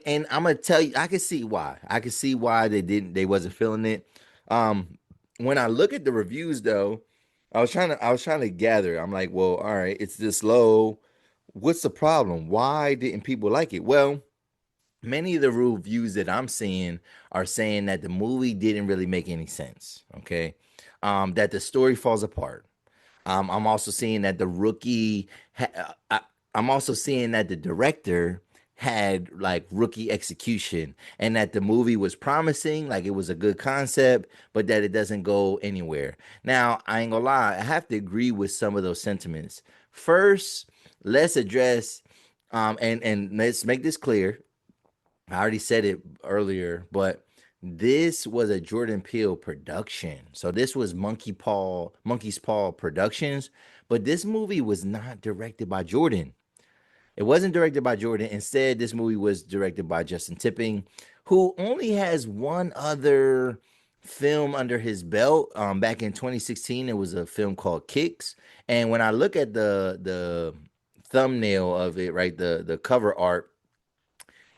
And I'm gonna tell you, I can see why. I can see why they wasn't feeling it. Um, when I look at the reviews though, I was trying to gather. I'm like, well, all right, it's this low. What's the problem? Why didn't people like it? Well, many of the reviews that I'm seeing are saying that the movie didn't really make any sense. Okay. That the story falls apart. I'm also seeing that the rookie, I'm also seeing that the director had like rookie execution and that the movie was promising, like it was a good concept, but that it doesn't go anywhere. Now, I ain't gonna lie, I have to agree with some of those sentiments. First, let's address, and let's make this clear. I already said it earlier, but this was a Jordan Peele production. So this was Monkey's Paw Productions, but this movie was not directed by Jordan. It wasn't directed by Jordan. Instead, this movie was directed by Justin Tipping, who only has one other film under his belt. Back in 2016, it was a film called Kicks. And when I look at the thumbnail of it, right, the cover art,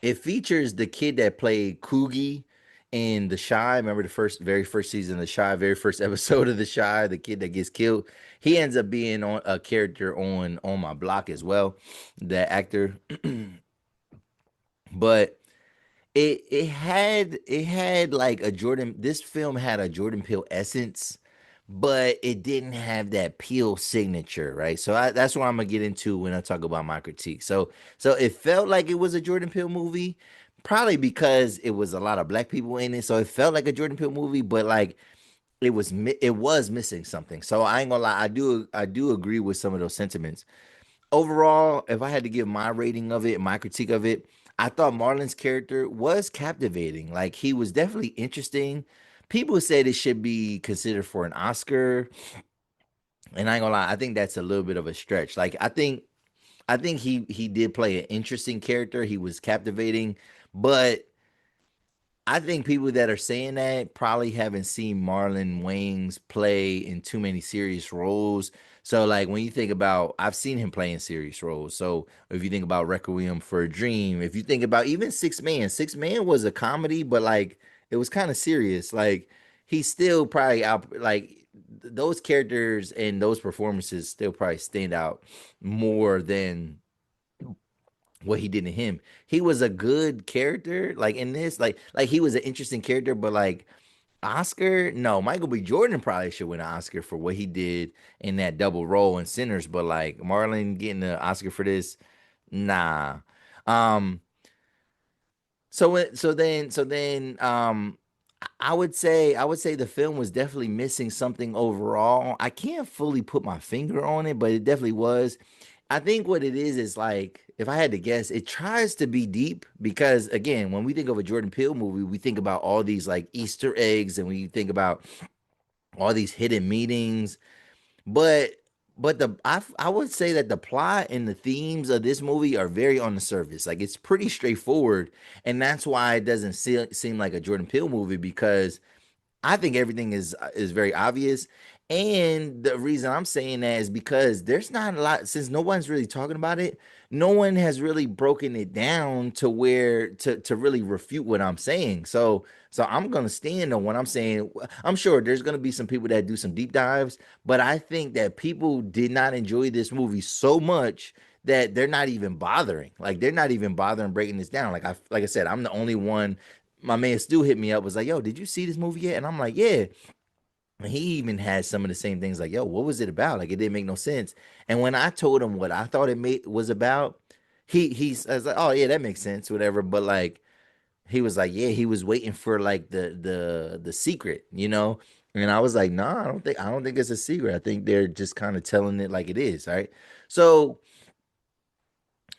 it features the kid that played Coogie in The Shy. Remember the very first season of The Shy, very first episode of The Shy, the kid that gets killed. He ends up being on a character on my block as well, that actor. But it had like a Jordan. This film had a Jordan Peele essence, but it didn't have that Peele signature, right? So that's what I'm gonna get into when I talk about my critique. So it felt like it was a Jordan Peele movie, probably because it was a lot of black people in it. So it felt like a Jordan Peele movie, but like it was missing something. So I ain't gonna lie, I do agree with some of those sentiments. Overall, if I had to give my rating of it, my critique of it, I thought Marlon's character was captivating. Like he was definitely interesting. People said it should be considered for an Oscar, and I ain't gonna lie, I think that's a little bit of a stretch. Like I think he did play an interesting character. He was captivating, but I think people that are saying that probably haven't seen Marlon Wayans play in too many serious roles. So, like when you think about, I've seen him play in serious roles. So, if you think about Requiem for a Dream, if you think about even Six Man was a comedy, but like it was kind of serious. Like he's still probably out. Like those characters and those performances still probably stand out more than what he did to him. He was a good character, like in this, like he was an interesting character, but like Oscar, no, Michael B. Jordan probably should win an Oscar for what he did in that double role in Sinners, but like Marlon getting an Oscar for this, nah. Um, so then, I would say the film was definitely missing something overall. I can't fully put my finger on it, but it definitely was. I think what it is like, if I had to guess, it tries to be deep because again, when we think of a Jordan Peele movie, we think about all these like Easter eggs and we think about all these hidden meanings. But I would say that the plot and the themes of this movie are very on the surface. Like it's pretty straightforward, and that's why it doesn't seem like a Jordan Peele movie because I think everything is very obvious. And the reason I'm saying that is because there's not a lot since no one's really talking about it. No one has really broken it down to where to really refute what I'm saying. So I'm gonna stand on what I'm saying. I'm sure there's gonna be some people that do some deep dives, but I think that people did not enjoy this movie so much that they're not even bothering. Like they're not even bothering breaking this down. Like I said, I'm the only one. My man Stu hit me up, was like, yo, did you see this movie yet? And I'm like, yeah. And he even had some of the same things like, yo, what was it about? Like it didn't make no sense. And when I told him what I thought it was about, I was like, oh yeah, that makes sense, whatever. But like he was like, yeah, he was waiting for like the secret, you know? And I was like, nah, I don't think it's a secret. I think they're just kind of telling it like it is, right? So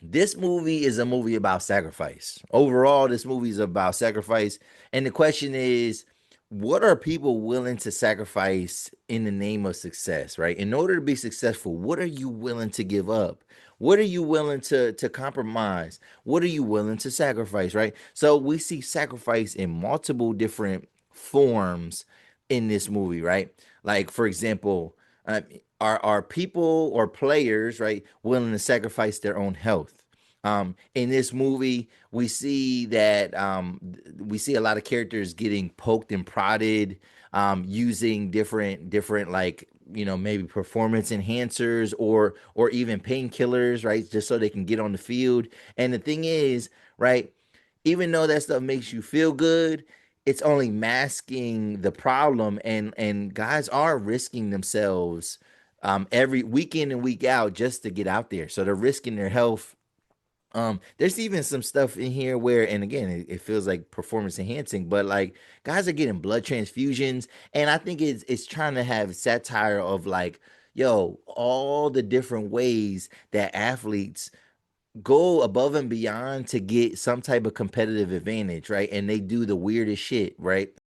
this movie is a movie about sacrifice. Overall, this movie is about sacrifice. And the question is, what are people willing to sacrifice in the name of success, right? In order to be successful, what are you willing to give up? What are you willing to compromise? What are you willing to sacrifice, right? So we see sacrifice in multiple different forms in this movie, right? Like, for example, are people or players, right, willing to sacrifice their own health? In this movie, we see that we see a lot of characters getting poked and prodded, using different like maybe performance enhancers or even painkillers, right? Just so they can get on the field. And the thing is, right, even though that stuff makes you feel good, it's only masking the problem, and guys are risking themselves every week in and week out just to get out there. So they're risking their health. There's even some stuff in here where, and again, it feels like performance enhancing, but like guys are getting blood transfusions, and I think it's trying to have satire of like, yo, all the different ways that athletes go above and beyond to get some type of competitive advantage, right? And they do the weirdest shit, right?